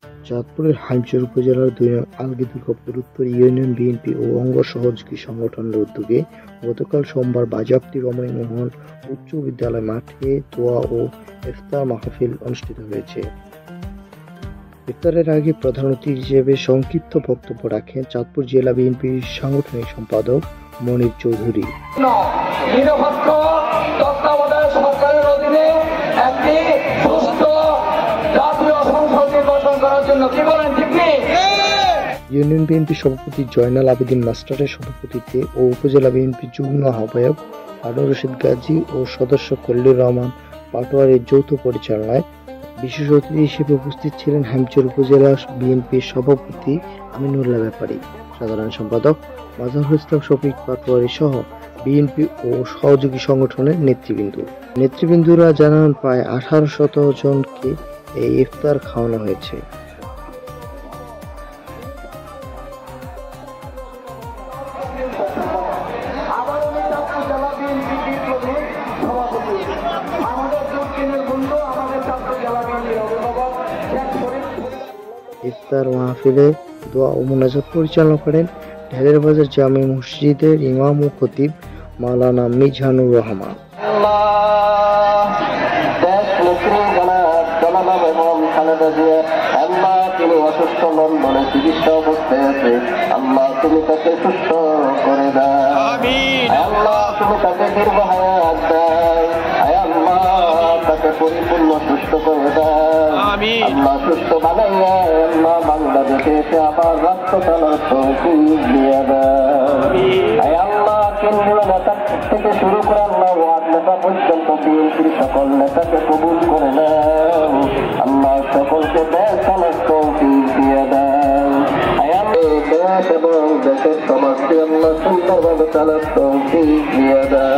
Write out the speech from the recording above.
চাঁদপুরের হাইমচর উপজেলার ২ নং আলগী দুর্গাপুর উত্তর ইউনিয়ন বিএনপি ও অঙ্গ সহযোগী সংগঠনের উদ্যোগে গতকাল সোমবার বাজেয়াপ্তি রমণীমোহন উচ্চ বিদ্যালয় মাঠে দোয়া ও ইফতার মাহফিল অনুষ্ঠিত হয়েছে। ইফতারের আগে প্রধান অতিথি হিসেবে সংক্ষিপ্ত বক্তব্য রাখেন চাঁদপুর জেলা বিএনপির সাংগঠনিক সম্পাদক মনির চৌধুরী। ইউনিয়ন বিএনপি সভাপতি জয়নাল আবেদিন মাস্টারের সভাপতিত্বে ও উপজেলা বিএনপি যুগ্ম আহ্বায়ক হারুন রশিদ গাজী ও সদস্য খলিলুর রহমান পাটোয়ারির যৌথ পরিচালনায় বিশেষ অতিথি হিসেবে উপস্থিত ছিলেন হাইমচর উপজেলা বিএনপির সভাপতি আমিনুল্লাহ ব্যাপারী, সাধারণ সম্পাদক মাজহারুল ইসলাম শফিক পাটোয়ারি সহ বিএনপি ও সহযোগী সংগঠনের নেতৃবৃন্দরা জানান প্রায় 1800 জনকে এই ইফতার খাওয়ানো হয়েছে। ইফতার মাহফিলে দোয়া ও মুনাজাত পরিচালনা করেন ঢালের বাজার জামে মসজিদের ইমাম ও খতিব মাওলানা মিজানুর রহমান। তিনি অসুস্থ নন বলে চিকিৎসা অবস্থায় আছে, আল্লাহ তুমি তাকে সুস্থ করে দাও, আল্লাহ তুমি তাকে দীর্ঘ হায়াত দাও, আল্লাহ তাকে পরিপূর্ণ সুস্থ করে দাও, আল্লাহ সুস্থ বানাইয়া আল্লাহ বাংলাদেশে এসে আবার রাষ্ট্র চালার তৌফিক দিয়ে দাও, আল্লাহ কেন্দ্রীয় নেতা থেকে শুরু করে আল্লাহ ওয়ার্ড নেতা পর্যন্ত বিএনপির সকল নেতাকে কবুল করে দাও, আল্লাহ সকলকে দেশ চালার তৌফিক দিয়ে দাও, দেশ এবং দেশের সমাজকে আল্লাহ সুন্দরভাবে চালার তৌফিক দিয়ে দাও।